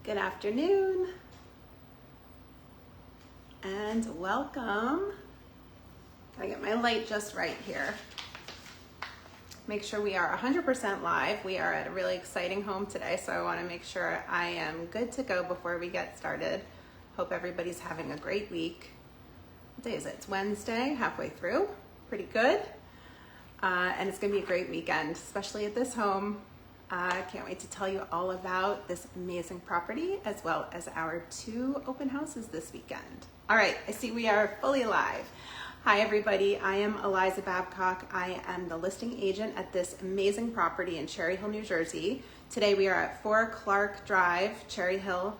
Good afternoon and welcome. Gotta get my light just right here. Make sure we are 100% live. We are at a really exciting home today, so I want to make sure I am good to go before we get started. Hope everybody's having a great week. What day is it? It's Wednesday, halfway through. Pretty good. And it's gonna be a great weekend, especially at this home. I can't wait to tell you all about this amazing property as well as our 2 open houses this weekend. All right, I see we are fully live. Hi everybody, I am Eliza Babcock. I am the listing agent at this amazing property in Cherry Hill, New Jersey. Today we are at 4 Clark Drive, Cherry Hill,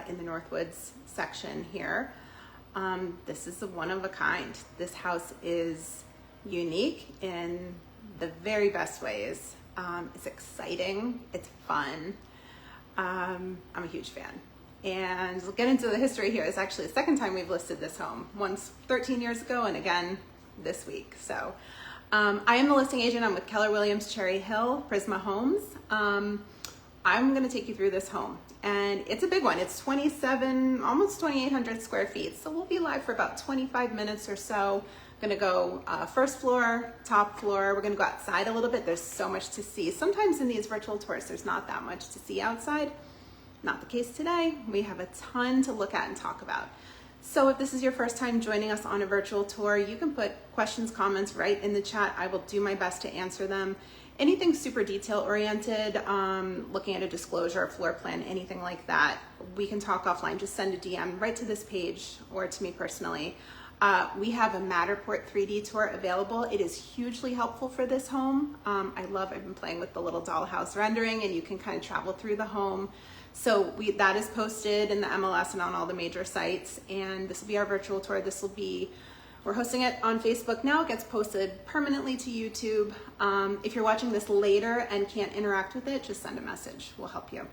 in the Northwoods section here. This is a one of a kind. This house is unique in the very best ways. It's exciting, it's fun. I'm a huge fan. And we'll get into the history here. It's actually the second time we've listed this home. Once 13 years ago and again this week. So I am the listing agent. I'm with Keller Williams Cherry Hill, Prisma Homes. I'm gonna take you through this home. And it's a big one. It's almost 2,800 square feet. So we'll be live for about 25 minutes or so. Gonna go first floor, top floor. We're gonna go outside a little bit. There's so much to see. Sometimes in these virtual tours, there's not that much to see outside. Not the case today. We have a ton to look at and talk about. So if this is your first time joining us on a virtual tour, you can put questions, comments right in the chat. I will do my best to answer them. Anything super detail oriented, looking at a disclosure, a floor plan, anything like that, we can talk offline. Just send a DM right to this page or to me personally. We have a Matterport 3D tour available. It is hugely helpful for this home. I've been playing with the little dollhouse rendering and you can kind of travel through the home. So that is posted in the MLS and on all the major sites. And this will be our virtual tour. We're hosting it on Facebook now. It gets posted permanently to YouTube. If you're watching this later and can't interact with it, just send a message. We'll help you.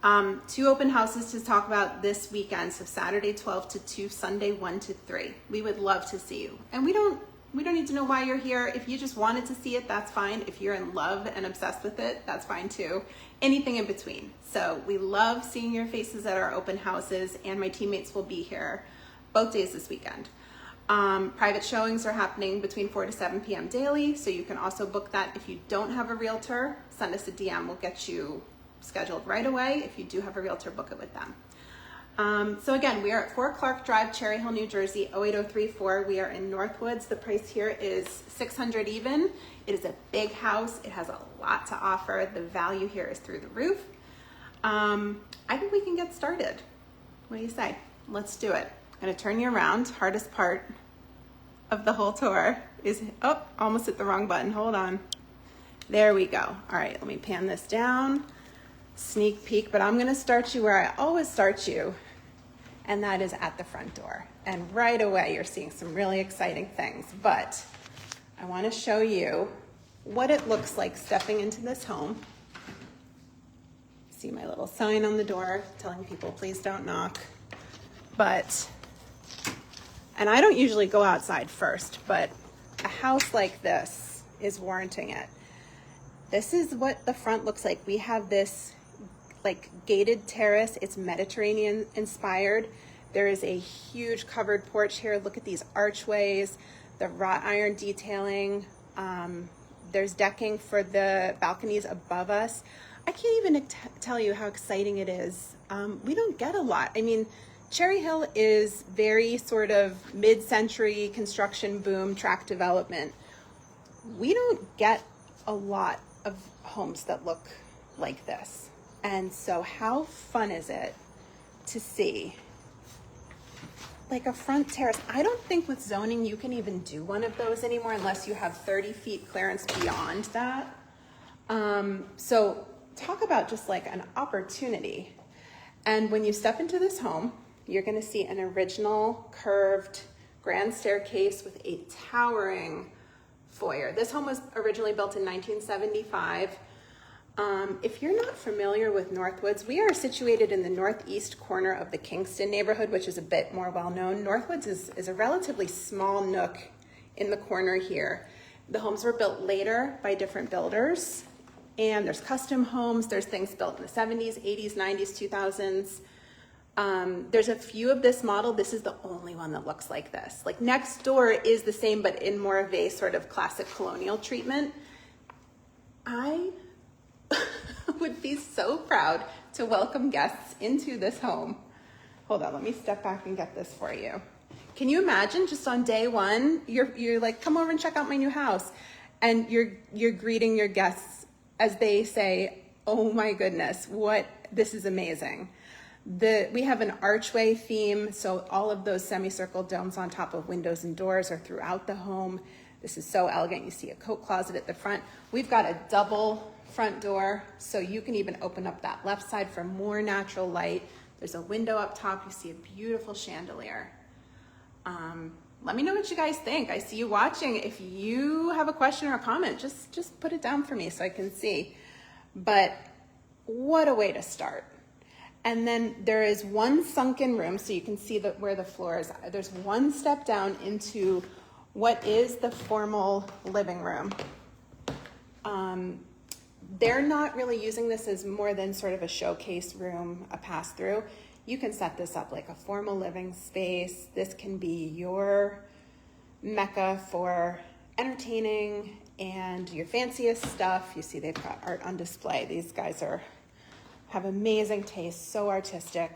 2 open houses to talk about this weekend. So Saturday 12 to 2, Sunday 1 to 3. We would love to see you. And we don't need to know why you're here. If you just wanted to see it, that's fine. If you're in love and obsessed with it, that's fine too. Anything in between. So we love seeing your faces at our open houses, and my teammates will be here both days this weekend. Private showings are happening between 4 to 7 p.m. daily. So you can also book that. If you don't have a realtor, send us a DM. We'll get you scheduled right away. If you do have a realtor, book it with them. So again, we are at 4 Clark Drive, Cherry Hill, New Jersey, 08034. We are in Northwoods. The price here is $600 even. It is a big house. It has a lot to offer. The value here is through the roof. I think we can get started. What do you say? Let's do it. I'm gonna turn you around. Hardest part of the whole tour is, almost hit the wrong button. Hold on. There we go. All right, let me pan this down. Sneak peek, but I'm gonna start you where I always start you, and that is at the front door. And right away, you're seeing some really exciting things, but I wanna show you what it looks like stepping into this home. See my little sign on the door telling people, please don't knock. And I don't usually go outside first, but a house like this is warranting it. This is what the front looks like. We have this like gated terrace. It's Mediterranean inspired. There is a huge covered porch here. Look at these archways, the wrought iron detailing. There's decking for the balconies above us. I can't even tell you how exciting it is. We don't get a lot. I mean, Cherry Hill is very sort of mid-century construction boom tract development. We don't get a lot of homes that look like this. And so how fun is it to see like a front terrace? I don't think with zoning you can even do one of those anymore unless you have 30 feet clearance beyond that. So talk about just like an opportunity. And when you step into this home, you're gonna see an original curved grand staircase with a towering foyer. This home was originally built in 1975. If you're not familiar with Northwoods, we are situated in the northeast corner of the Kingston neighborhood, which is a bit more well-known. Northwoods is a relatively small nook in the corner here. The homes were built later by different builders, And there's custom homes. There's things built in the 70s, 80s, 90s, 2000s. There's a few of this model. This is the only one that looks like this. Like next door is the same, but in more of a sort of classic colonial treatment. I would be so proud to welcome guests into this home. Hold on, let me step back and get this for you. Can you imagine just on day one, you're like, come over and check out my new house. And you're greeting your guests as they say, oh my goodness, this is amazing. We have an archway theme, so all of those semicircle domes on top of windows and doors are throughout the home. This is so elegant. You see a coat closet at the front. We've got a double front door, so you can even open up that left side for more natural light. There's a window up top. You see a beautiful chandelier. Let me know what you guys think. I see you watching. If you have a question or a comment, just put it down for me so I can see. But what a way to start. And then there is one sunken room, so you can see where the floor is. There's one step down into what is the formal living room. They're not really using this as more than sort of a showcase room, a pass-through. You can set this up like a formal living space. This can be your mecca for entertaining and your fanciest stuff. You see they've got art on display. These guys have amazing taste, so artistic.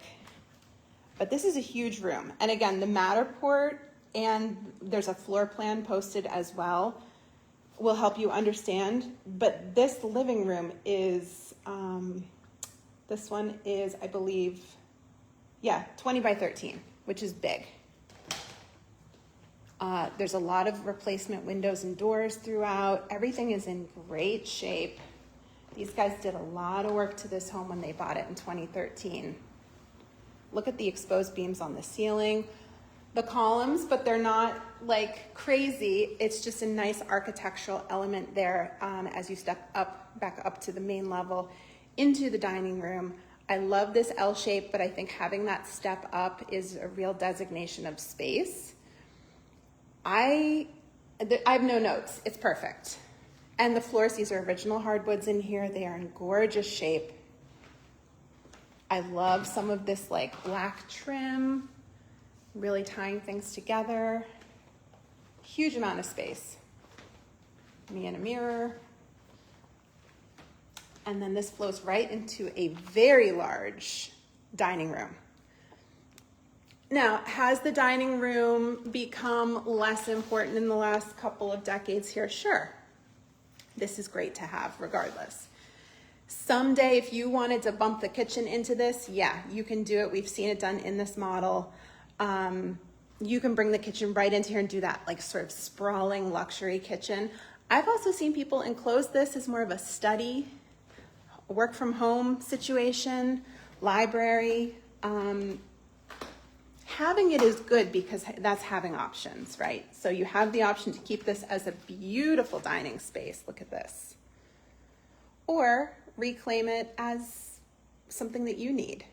But this is a huge room. And again, the Matterport, and there's a floor plan posted as well, will help you understand. But this living room is, this one is, I believe, 20 by 13, which is big. There's a lot of replacement windows and doors throughout. Everything is in great shape. These guys did a lot of work to this home when they bought it in 2013. Look at the exposed beams on the ceiling. The columns, but they're not like crazy. It's just a nice architectural element there as you step back up to the main level into the dining room. I love this L shape, but I think having that step up is a real designation of space. I have no notes. It's perfect. And the floors, these are original hardwoods in here. They are in gorgeous shape. I love some of this like black trim, really tying things together. Huge amount of space. Me and a mirror. And then this flows right into a very large dining room. Now, has the dining room become less important in the last couple of decades here? Sure. This is great to have regardless. Someday, if you wanted to bump the kitchen into this, yeah, you can do it. We've seen it done in this model. You can bring the kitchen right into here and do that like sort of sprawling luxury kitchen. I've also seen people enclose this as more of a study, work from home situation, library. Having it is good because that's having options, right? So you have the option to keep this as a beautiful dining space. Look at this. Or reclaim it as something that you need.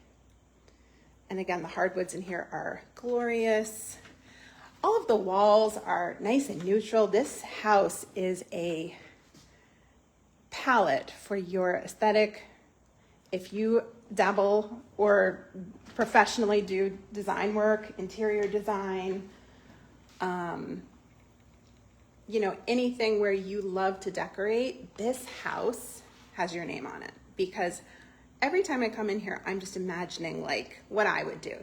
And again, the hardwoods in here are glorious. All of the walls are nice and neutral. This house is a palette for your aesthetic. If you dabble or professionally do design work, interior design, anything where you love to decorate, this house has your name on it. Because every time I come in here, I'm just imagining like what I would do,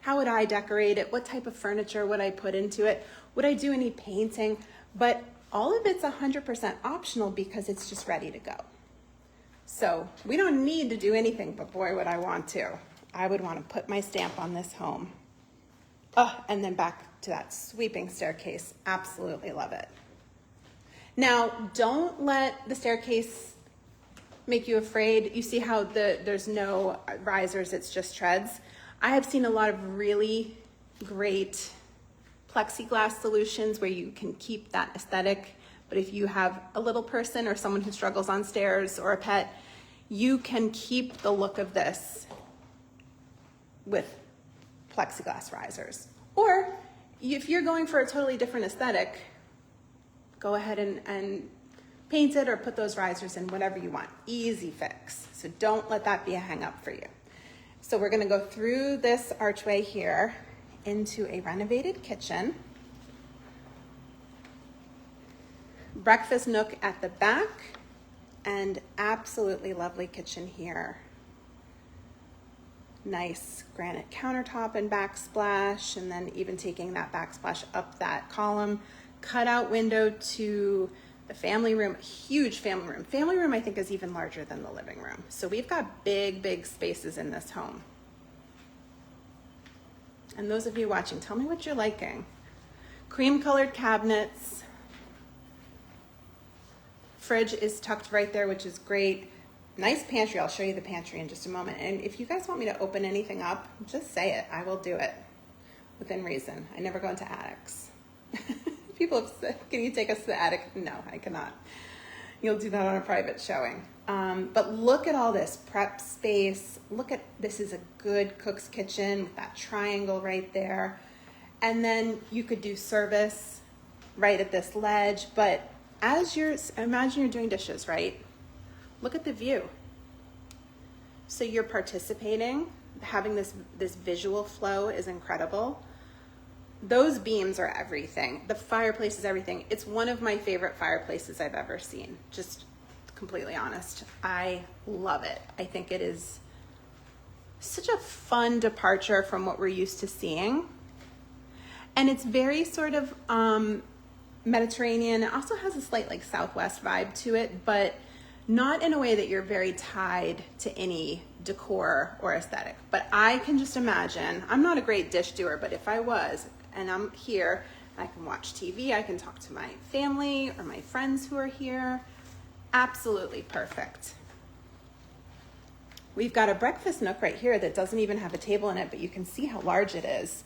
how would I decorate it? What type of furniture would I put into it? Would I do any painting? But all of it's 100% optional because it's just ready to go. So we don't need to do anything, but boy, would I want to. I would want to put my stamp on this home. Oh, and then back to that sweeping staircase. Absolutely love it. Now, don't let the staircase make you afraid. You see how there's no risers, it's just treads. I have seen a lot of really great plexiglass solutions where you can keep that aesthetic, but if you have a little person or someone who struggles on stairs or a pet, you can keep the look of this with plexiglass risers. Or if you're going for a totally different aesthetic, go ahead and paint it or put those risers in, whatever you want. Easy fix. So don't let that be a hang up for you. So we're gonna go through this archway here into a renovated kitchen. Breakfast nook at the back, and absolutely lovely kitchen here. Nice granite countertop and backsplash, and then even taking that backsplash up that column. Cutout window to the family room, huge family room. Family room I think is even larger than the living room. So we've got big, big spaces in this home. And those of you watching, tell me what you're liking. Cream colored cabinets. Fridge is tucked right there, which is great. Nice pantry. I'll show you the pantry in just a moment. And if you guys want me to open anything up, just say it. I will do it within reason. I never go into attics. People have said, can you take us to the attic? No, I cannot. You'll do that on a private showing. But look at all this prep space. Look at, this is a good cook's kitchen with that triangle right there. And then you could do service right at this ledge. But as imagine you're doing dishes, right? Look at the view. So you're participating, having this visual flow is incredible. Those beams are everything. The fireplace is everything. It's one of my favorite fireplaces I've ever seen. Just completely honest. I love it. I think it is such a fun departure from what we're used to seeing. And it's very sort of Mediterranean. It also has a slight like Southwest vibe to it, but not in a way that you're very tied to any decor or aesthetic. But I can just imagine, I'm not a great dish doer, but if I was, and I'm here, I can watch TV, I can talk to my family or my friends who are here. Absolutely perfect. We've got a breakfast nook right here that doesn't even have a table in it, but you can see how large it is.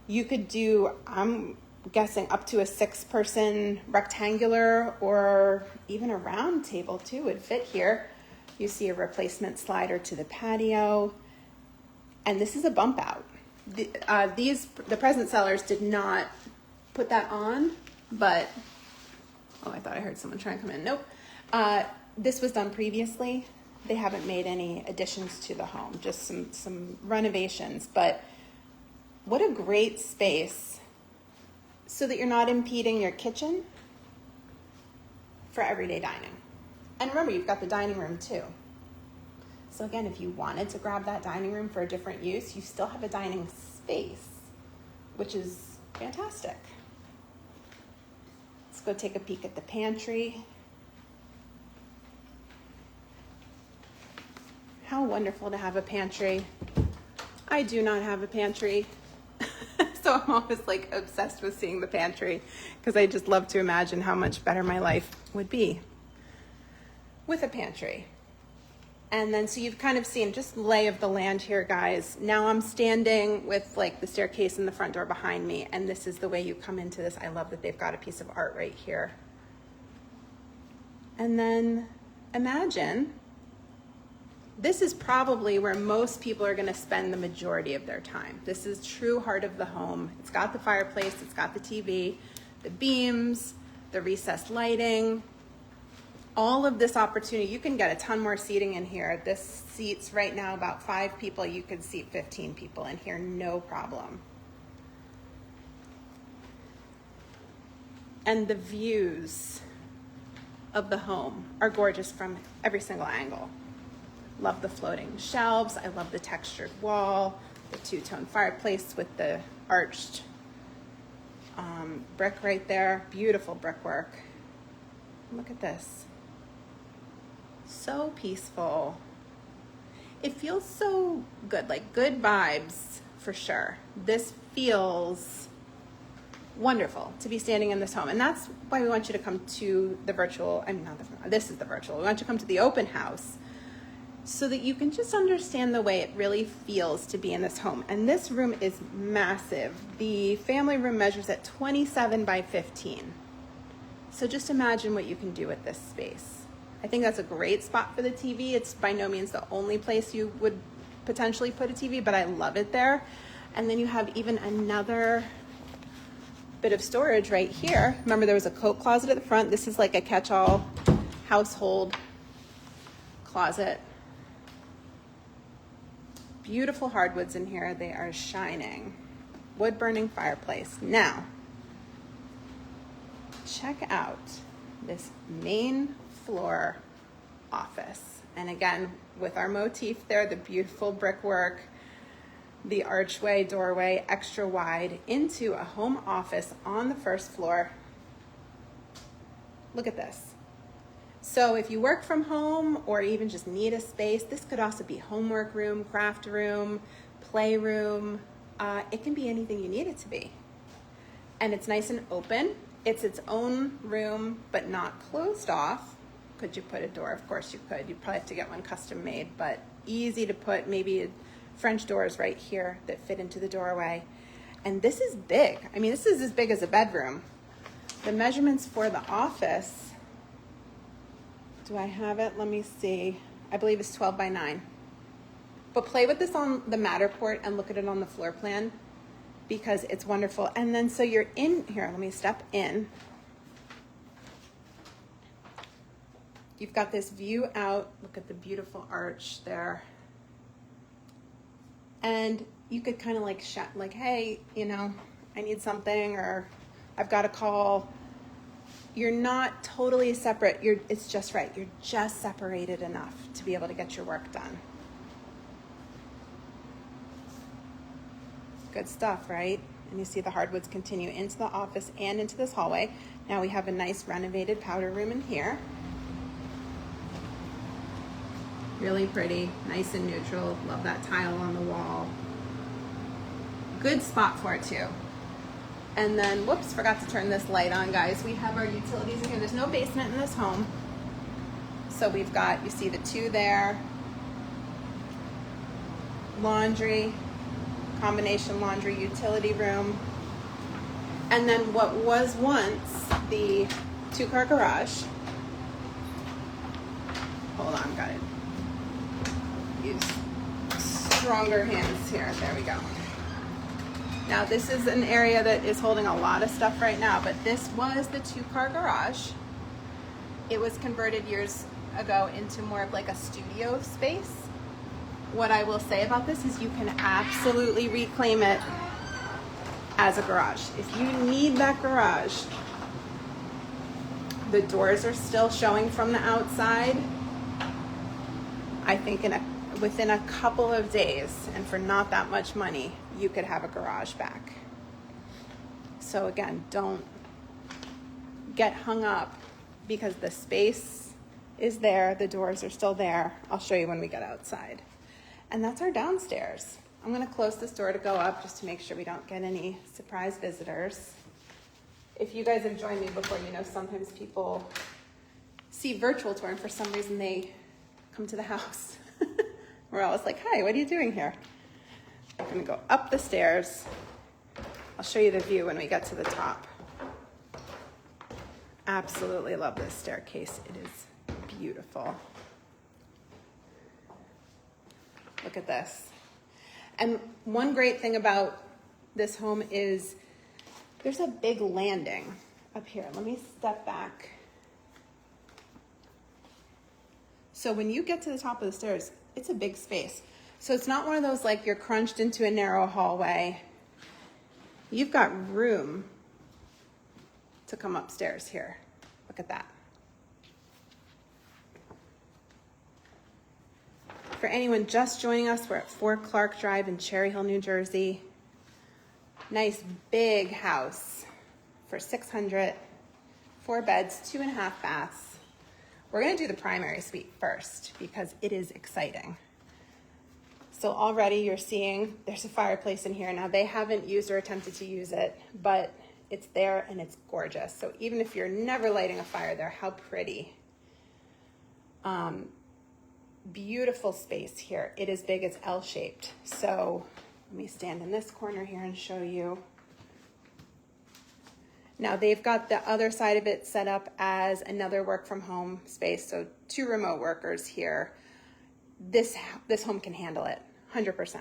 You could do, I'm guessing, up to a 6-person rectangular or even a round table too would fit here. You see a replacement slider to the patio, and this is a bump out. The present sellers did not put that on, but, oh, I thought I heard someone trying to come in. Nope. This was done previously. They haven't made any additions to the home, just some renovations, but what a great space so that you're not impeding your kitchen for everyday dining. And remember, you've got the dining room too. So again, if you wanted to grab that dining room for a different use, you still have a dining space, which is fantastic. Let's go take a peek at the pantry. How wonderful to have a pantry. I do not have a pantry. So I'm always like obsessed with seeing the pantry because I just love to imagine how much better my life would be with a pantry. And then, so you've kind of seen just lay of the land here, guys. Now I'm standing with like the staircase and the front door behind me, and this is the way you come into this. I love that they've got a piece of art right here. And then imagine, this is probably where most people are gonna spend the majority of their time. This is true heart of the home. It's got the fireplace, it's got the TV, the beams, the recessed lighting, all of this opportunity. You can get a ton more seating in here. This seats right now about 5 people. You could seat 15 people in here, no problem. And the views of the home are gorgeous from every single angle. Love the floating shelves. I love the textured wall, the 2-tone fireplace with the arched brick right there. Beautiful brickwork. Look at this. So peaceful. It feels so good, like good vibes for sure. This feels wonderful to be standing in this home. And that's why we want you to come to the virtual, I mean, not the, this is the virtual. We want you to come to the open house so that you can just understand the way it really feels to be in this home. And this room is massive. The family room measures at 27 by 15. So just imagine what you can do with this space. I think that's a great spot for the TV. It's by no means the only place you would potentially put a TV, but I love it there. And then you have even another bit of storage right here. Remember, there was a coat closet at the front. This is like a catch-all household closet. Beautiful hardwoods in here. They are shining. Wood burning fireplace. Now, check out this main floor office. And again, with our motif there, the beautiful brickwork, the archway, doorway, extra wide into a home office on the first floor. Look at this. So if you work from home or even just need a space, this could also be homework room, craft room, playroom. It can be anything you need it to be. And it's nice and open. It's its own room, but not closed off. Could you put a door? Of course you could. You'd probably have to get one custom made, but easy to put maybe French doors right here that fit into the doorway. And this is big. I mean, this is as big as a bedroom. The measurements for the office, do I have it? Let me see. I believe it's 12 by 9. But play with this on the Matterport and look at it on the floor plan because it's wonderful. And then so you're in here, let me step in. You've got this view out. Look at the beautiful arch there. And you could kind of like shout, like, hey, you know, I need something, or I've got a call. You're not totally separate. It's just right. You're just separated enough to be able to get your work done. Good stuff, right? And you see the hardwoods continue into the office and into this hallway. Now we have a nice renovated powder room in here. Really pretty, nice and neutral. Love that tile on the wall. Good spot for it too. And then, whoops, forgot to turn this light on, guys. We have our utilities in here. There's no basement in this home. So we've got, you see the 2 there. Laundry, combination laundry utility room. And then what was once the 2-car garage. Hold on, got it. Use stronger hands here. There we go. Now this is an area that is holding a lot of stuff right now, but this was the 2-car garage. It was converted years ago into more of like a studio space. What I will say about this is you can absolutely reclaim it as a garage. If you need that garage, the doors are still showing from the outside. I think within a couple of days, and for not that much money, you could have a garage back. So again, don't get hung up because the space is there, the doors are still there. I'll show you when we get outside. And that's our downstairs. I'm gonna close this door to go up just to make sure we don't get any surprise visitors. If you guys have joined me before, you know sometimes people see virtual tour and for some reason they come to the house. We're always like, hi, what are you doing here? I'm gonna go up the stairs. I'll show you the view when we get to the top. Absolutely love this staircase. It is beautiful. Look at this. And one great thing about this home is there's a big landing up here. Let me step back. So when you get to the top of the stairs, it's a big space. So it's not one of those like you're crunched into a narrow hallway. You've got room to come upstairs here. Look at that. For anyone just joining us, we're at 4 Clark Drive in Cherry Hill, New Jersey. Nice big house for $600, 4 beds, 2.5 baths. We're gonna do the primary suite first because it is exciting. So already you're seeing there's a fireplace in here. Now they haven't used or attempted to use it, but it's there and it's gorgeous. So even if you're never lighting a fire there, how pretty. Beautiful space here. It is big, it's L-shaped. So let me stand in this corner here and show you. Now they've got the other side of it set up as another work from home space. So 2 remote workers here. This home can handle it, 100%.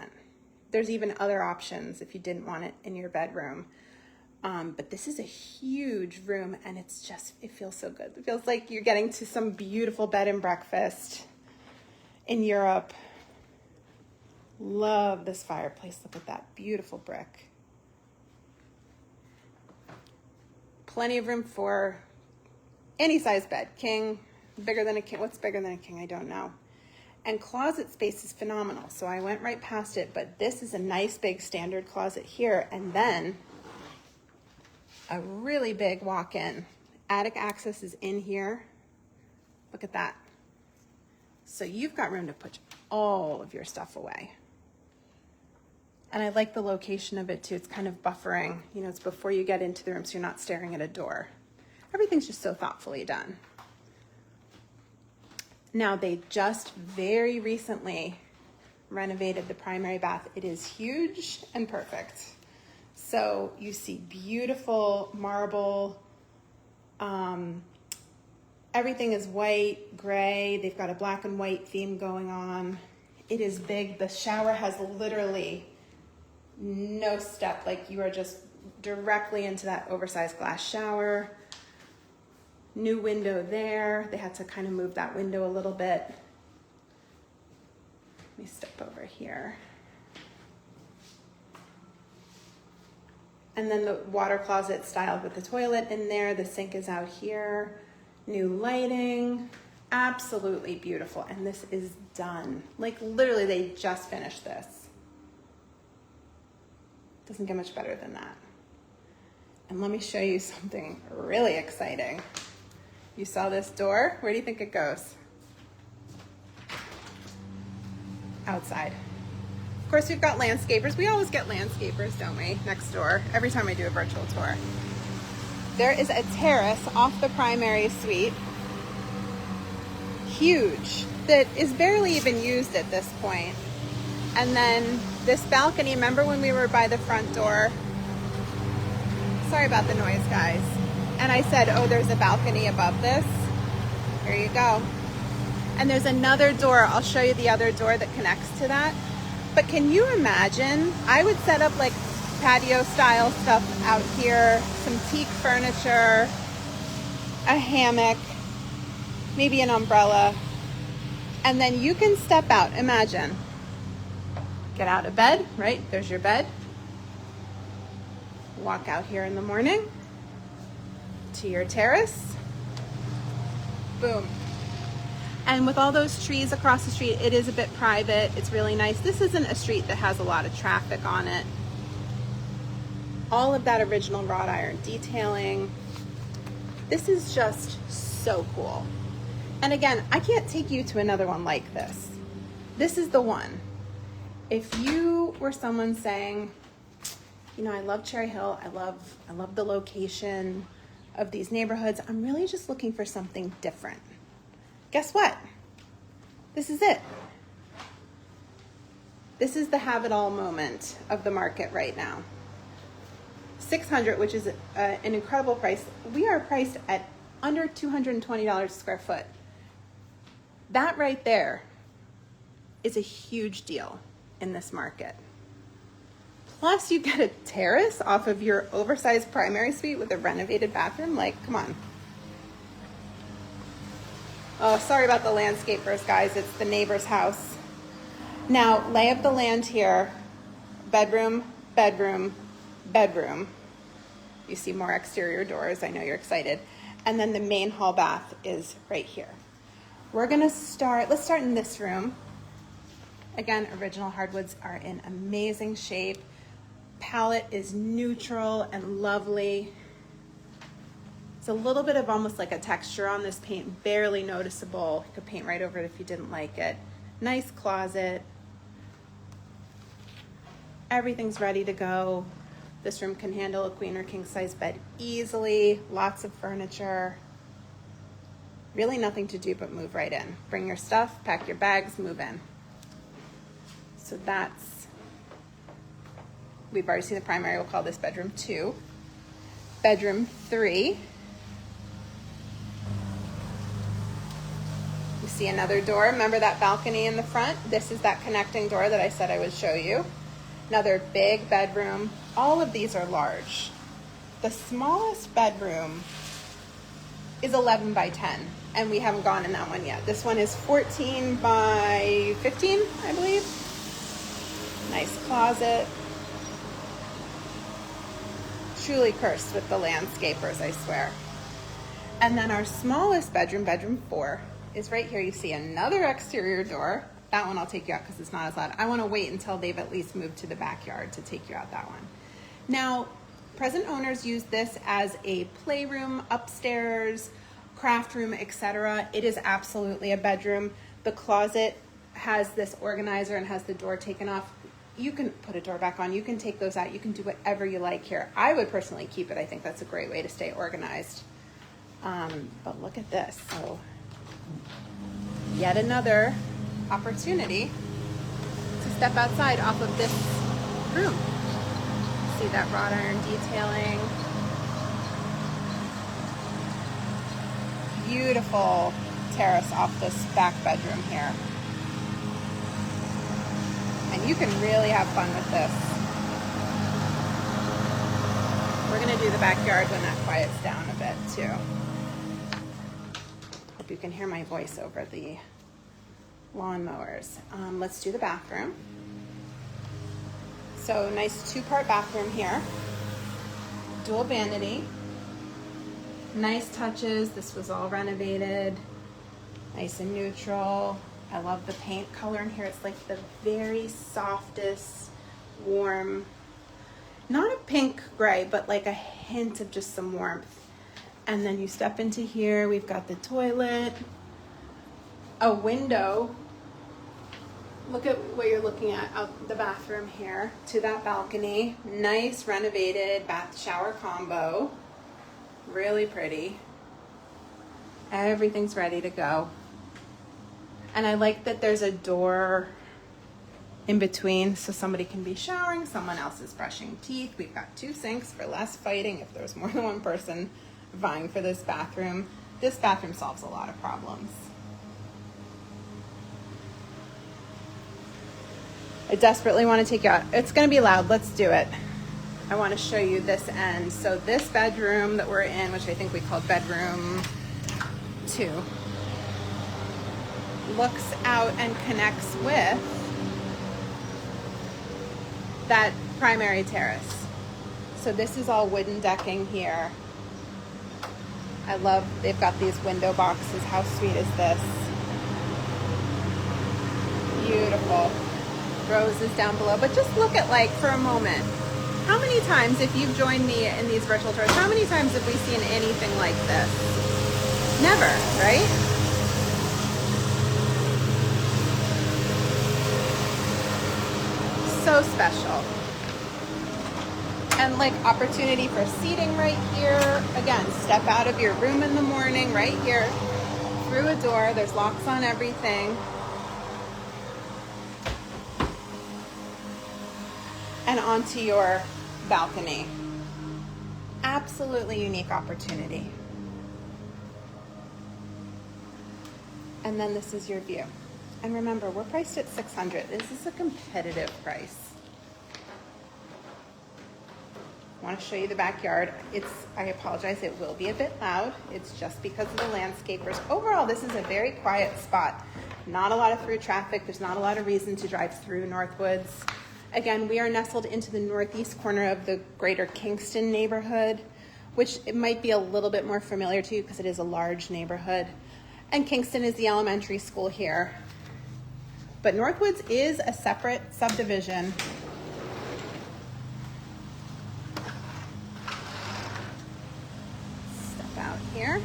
There's even other options if you didn't want it in your bedroom. But this is a huge room, and it's just, it feels so good. It feels like you're getting to some beautiful bed and breakfast in Europe. Love this fireplace. Look at that beautiful brick. Plenty of room for any size bed. King, bigger than a king. What's bigger than a king? I don't know. And closet space is phenomenal. So I went right past it, but this is a nice big standard closet here. And then a really big walk-in. Attic access is in here. Look at that. So you've got room to put all of your stuff away. And I like the location of it too. It's kind of buffering. You know, it's before you get into the room so you're not staring at a door. Everything's just so thoughtfully done. Now they just very recently renovated the primary bath. It is huge and perfect. So you see beautiful marble. Everything is white, gray. They've got a black and white theme going on. It is big. The shower has literally no step. Like you are just directly into that oversized glass shower. New window there. They had to kind of move that window a little bit. Let me step over here. And then the water closet styled with the toilet in there. The sink is out here. New lighting. Absolutely beautiful. And this is done. Like literally they just finished this. Doesn't get much better than that. And let me show you something really exciting. You saw this door? Where do you think it goes? Outside. Of course, we've got landscapers. We always get landscapers, don't we? Next door, every time I do a virtual tour. There is a terrace off the primary suite. Huge. That is barely even used at this point. And then this balcony, remember when we were by the front door? Sorry about the noise, guys. And I said, oh, there's a balcony above this. Here you go. And there's another door. I'll show you the other door that connects to that. But can you imagine? I would set up like patio style stuff out here, some teak furniture, a hammock, maybe an umbrella. And then you can step out. Imagine. Get out of bed, right? There's your bed. Walk out here in the morning to your terrace. Boom. And with all those trees across the street, it is a bit private. It's really nice. This isn't a street that has a lot of traffic on it. All of that original wrought iron detailing. This is just so cool. And again, I can't take you to another one like this. This is the one. If you were someone saying, you know, I love Cherry Hill, I love the location of these neighborhoods, I'm really just looking for something different. Guess what? This is it. This is the have it all moment of the market right now. $600, which is an incredible price. We are priced at under $220 a square foot. That right there is a huge deal in this market. Plus you get a terrace off of your oversized primary suite with a renovated bathroom. Like, come on. Oh, sorry about the landscapers, guys. It's the neighbor's house. Now, lay of the land here. Bedroom, bedroom, bedroom. You see more exterior doors. I know you're excited. And then the main hall bath is right here. We're gonna let's start in this room. Again, original hardwoods are in amazing shape. Palette is neutral and lovely. It's a little bit of almost like a texture on this paint, barely noticeable. You could paint right over it if you didn't like it. Nice closet. Everything's ready to go. This room can handle a queen or king size bed easily. Lots of furniture. Really nothing to do but move right in. Bring your stuff, pack your bags, move in. So that's, we've already seen the primary. We'll call this bedroom 2. Bedroom 3. You see another door. Remember that balcony in the front? This is that connecting door that I said I would show you. Another big bedroom. All of these are large. The smallest bedroom is 11 by 10, and we haven't gone in that one yet. This one is 14 by 15, I believe. Nice closet. Truly cursed with the landscapers, I swear. And then our smallest bedroom, bedroom 4, is right here. You see another exterior door. That one I'll take you out because it's not as loud. I want to wait until they've at least moved to the backyard to take you out that one. Now, present owners use this as a playroom, upstairs, craft room, etc. It is absolutely a bedroom. The closet has this organizer and has the door taken off. You can put a door back on. You can take those out. You can do whatever you like here. I would personally keep it. I think that's a great way to stay organized. But look at this. So yet another opportunity to step outside off of this room. See that wrought iron detailing. Beautiful terrace off this back bedroom here. And you can really have fun with this. We're gonna do the backyard when that quiets down a bit too. Hope you can hear my voice over the lawnmowers. Let's do the bathroom. So nice 2-part bathroom here. Dual vanity. Nice touches. This was all renovated. Nice and neutral. I love the paint color in here. It's like the very softest, warm, not a pink gray, but like a hint of just some warmth. And then you step into here. We've got the toilet, a window. Look at what you're looking at out the bathroom here to that balcony. Nice renovated bath shower combo. Really pretty. Everything's ready to go. And I like that there's a door in between so somebody can be showering, someone else is brushing teeth. We've got 2 sinks for less fighting if there's more than one person vying for this bathroom. This bathroom solves a lot of problems. I desperately want to take you out. It's going to be loud. Let's do it. I want to show you this end. So this bedroom that we're in, which I think we called bedroom 2, looks out and connects with that primary terrace. So this is all wooden decking here. I love, they've got these window boxes. How sweet is this? Beautiful. Roses down below. But just look at, like, for a moment, how many times, if you've joined me in these virtual tours, how many times have we seen anything like this? Never, right? So special. And like opportunity for seating right here. Again, step out of your room in the morning right here through a door. There's locks on everything. And onto your balcony. Absolutely unique opportunity. And then this is your view. And remember, we're priced at $600. This is a competitive price. I want to show you the backyard. I apologize, it will be a bit loud. It's just because of the landscapers. Overall, this is a very quiet spot. Not a lot of through traffic. There's not a lot of reason to drive through Northwoods. Again, we are nestled into the northeast corner of the greater Kingston neighborhood, which it might be a little bit more familiar to you because it is a large neighborhood. And Kingston is the elementary school here. But Northwoods is a separate subdivision. Step out here.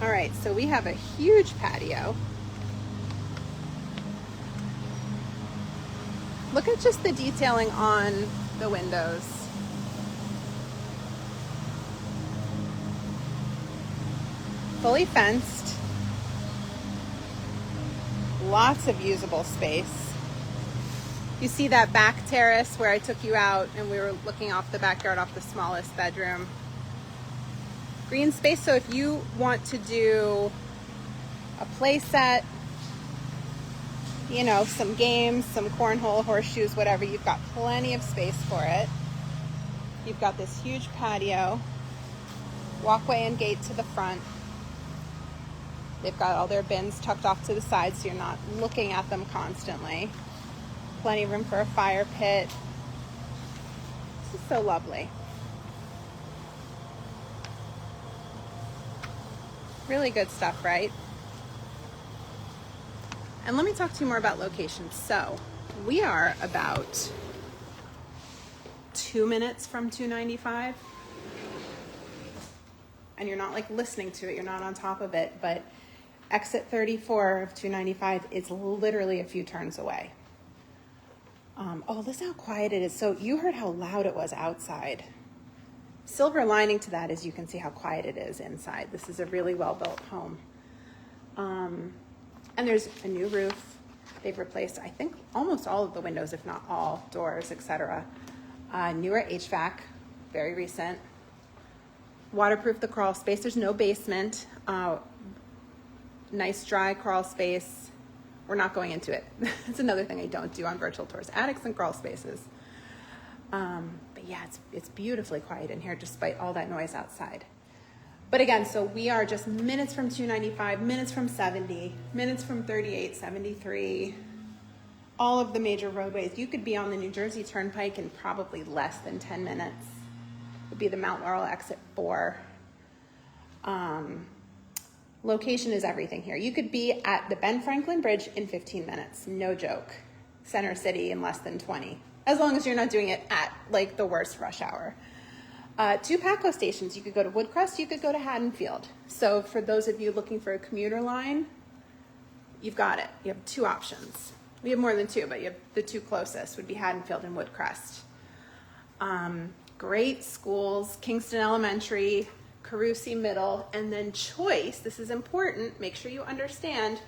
All right, so we have a huge patio. Look at just the detailing on the windows. Fully fenced. Lots of usable space. You see that back terrace where I took you out and we were looking off the backyard off the smallest bedroom. Green space, so if you want to do a play set, you know, some games, some cornhole, horseshoes, whatever. You've got plenty of space for it. You've got this huge patio, walkway and gate to the front. They've got all their bins tucked off to the side so you're not looking at them constantly. Plenty of room for a fire pit. This is so lovely. Really good stuff, right? And let me talk to you more about locations. So we are about 2 minutes from 295. And you're not like listening to it, you're not on top of it, but exit 34 of 295 is literally a few turns away. Oh, listen how quiet it is. So you heard how loud it was outside. Silver lining to that is you can see how quiet it is inside. This is a really well-built home. And there's a new roof. They've replaced, I think, almost all of the windows, if not all, doors, etc. Newer HVAC, very recent. Waterproof the crawl space. There's no basement. Nice dry crawl space. We're not going into it. That's another thing I don't do on virtual tours. Attics and crawl spaces. But yeah, it's beautifully quiet in here despite all that noise outside. But again, so we are just minutes from 295, minutes from 70, minutes from 38, 73, all of the major roadways. You could be on the New Jersey Turnpike in probably less than 10 minutes. Would be the Mount Laurel exit 4. Location is everything here. You could be at the Ben Franklin Bridge in 15 minutes, no joke. Center City in less than 20, as long as you're not doing it at like the worst rush hour. 2 Patco stations. You could go to Woodcrest, you could go to Haddonfield. So for those of you looking for a commuter line, you've got it. You have 2 options. We have more than 2, but you have the 2 closest would be Haddonfield and Woodcrest. Great schools, Kingston Elementary, Carusi Middle, and then choice, this is important, make sure you understand,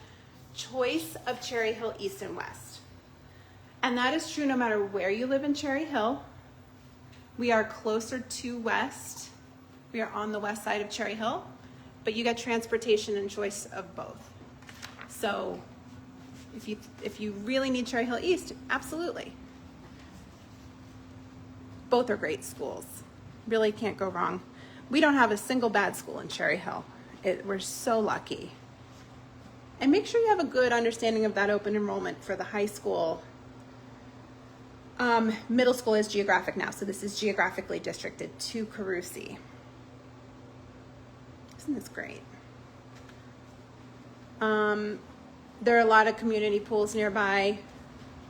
choice of Cherry Hill East and West. And that is true no matter where you live in Cherry Hill. We are closer to West. We are on the west side of Cherry Hill, but you get transportation and choice of both. So if you really need Cherry Hill East, absolutely. Both are great schools. Really can't go wrong. We don't have a single bad school in Cherry Hill. We're so lucky. And make sure you have a good understanding of that open enrollment for the high school. Middle school is geographic now, so this is geographically districted to Carusi. Isn't this great? There are a lot of community pools nearby.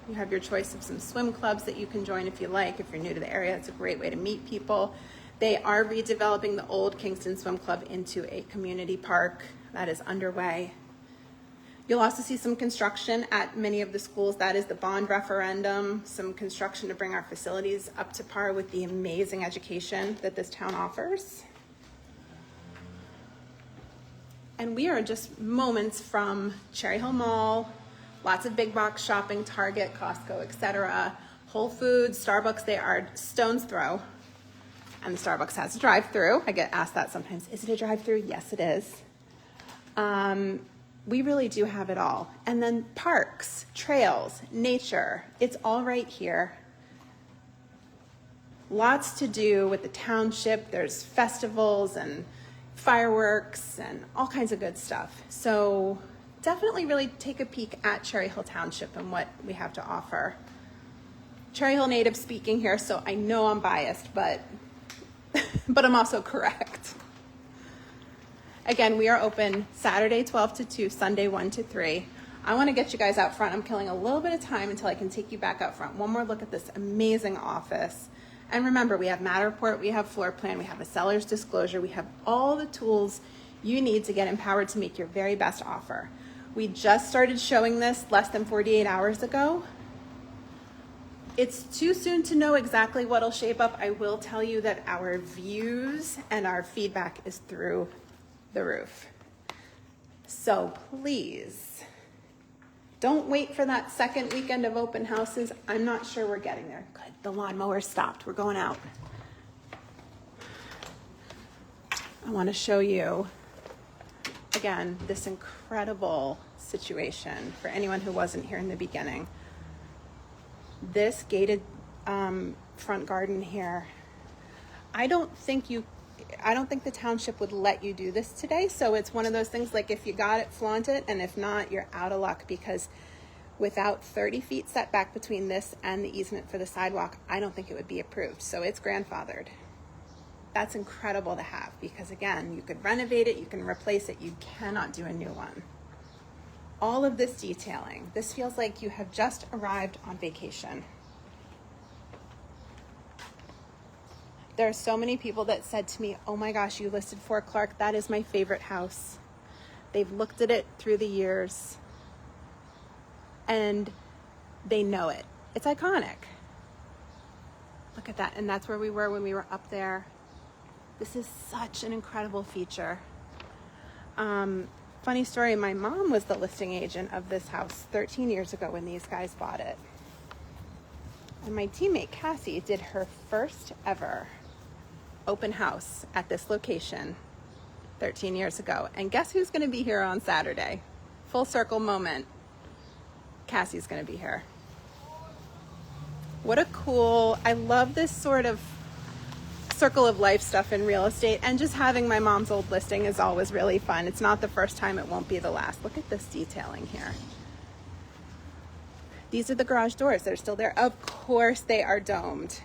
You have your choice of some swim clubs that you can join if you like. If you're new to the area, it's a great way to meet people. They are redeveloping the old Kingston Swim Club into a community park that is underway. You'll also see some construction at many of the schools. That is the bond referendum, some construction to bring our facilities up to par with the amazing education that this town offers. And we are just moments from Cherry Hill Mall, lots of big box shopping, Target, Costco, etc. Whole Foods, Starbucks, they are stone's throw. And the Starbucks has a drive-through. I get asked that sometimes. Is it a drive-through? Yes, it is. We really do have it all. And then parks, trails, nature, it's all right here. Lots to do with the township. There's festivals and fireworks and all kinds of good stuff. So definitely really take a peek at Cherry Hill Township and what we have to offer. Cherry Hill native speaking here, so I know I'm biased, but I'm also correct. Again, we are open Saturday 12 to 2, Sunday 1 to 3. I want to get you guys out front. I'm killing a little bit of time until I can take you back out front. One more look at this amazing office. And remember, we have Matterport, we have floor plan, we have a seller's disclosure, we have all the tools you need to get empowered to make your very best offer. We just started showing this less than 48 hours ago. It's too soon to know exactly what'll shape up. I will tell you that our views and our feedback is through the roof. So please, don't wait for that second weekend of open houses. I'm not sure we're getting there. Good, the lawnmower stopped. We're going out. I want to show you again, this incredible situation for anyone who wasn't here in the beginning. This gated front garden here, I don't think the township would let you do this today. So it's one of those things, like, if you got it, flaunt it, and if not, you're out of luck, because without 30 feet setback between this and the easement for the sidewalk, I don't think it would be approved. So it's grandfathered. That's incredible to have, because again, you could renovate it, you can replace it, you cannot do a new one. All of this detailing, this feels like you have just arrived on vacation. There are so many people that said to me, oh my gosh, you listed Fort Clark, that is my favorite house. They've looked at it through the years and they know it. It's iconic. Look at that, and that's where we were when we were up there. This is such an incredible feature. Funny story, my mom was the listing agent of this house 13 years ago when these guys bought it. And my teammate Cassie did her first ever open house at this location 13 years ago. And guess who's gonna be here on Saturday? Full circle moment. Cassie's gonna be here. What a cool, I love this sort of circle of life stuff in real estate, and just having my mom's old listing is always really fun. It's not the first time, it won't be the last. Look at this detailing here. These are the garage doors. They're still there. Of course they are domed,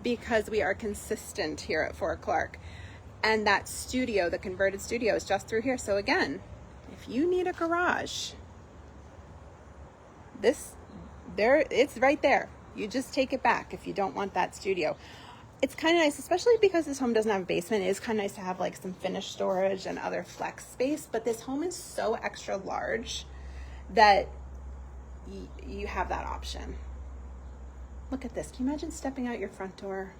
because we are consistent here at Fort Clark. And that studio, the converted studio, is just through here. So again, if you need a garage, it's right there. You just take it back if you don't want that studio. It's kind of nice, especially because this home doesn't have a basement. It is kind of nice to have like some finished storage and other flex space, but this home is so extra large that you have that option. Look at this. Can you imagine stepping out your front door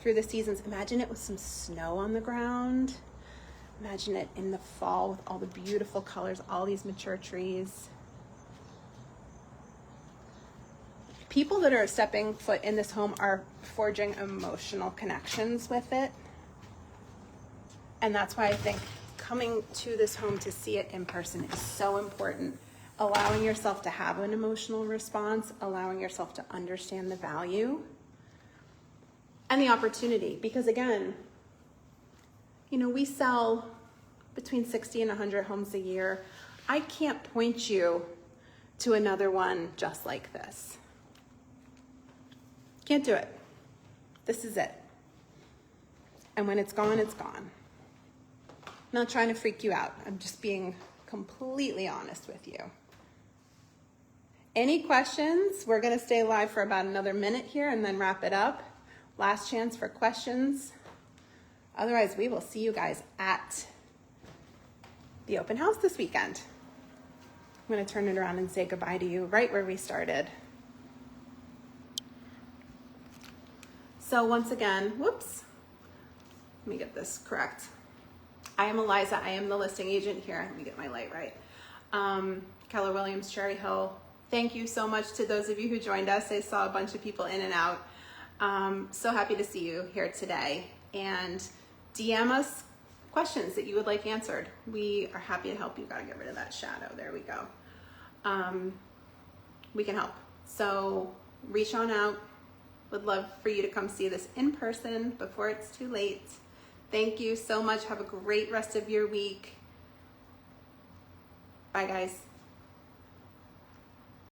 through the seasons? Imagine it with some snow on the ground. Imagine it in the fall with all the beautiful colors, all these mature trees. People that are stepping foot in this home are forging emotional connections with it. And that's why I think coming to this home to see it in person is so important. Allowing yourself to have an emotional response, allowing yourself to understand the value and the opportunity. Because again, we sell between 60 and 100 homes a year. I can't point you to another one just like this. Can't do it. This is it. And when it's gone, it's gone. I'm not trying to freak you out. I'm just being completely honest with you. Any questions? We're going to stay live for about another minute here and then wrap it up. Last chance for questions. Otherwise, we will see you guys at the open house this weekend. I'm going to turn it around and say goodbye to you right where we started. So once again, whoops, let me get this correct. I am Eliza. I am the listing agent here. Let me get my light right. Keller Williams, Cherry Hill. Thank you so much to those of you who joined us. I saw a bunch of people in and out. So happy to see you here today. And DM us questions that you would like answered. We are happy to help you. Gotta get rid of that shadow. There we go. We can help. So reach on out. Would love for you to come see this in person before it's too late. Thank you so much. Have a great rest of your week. Bye, guys.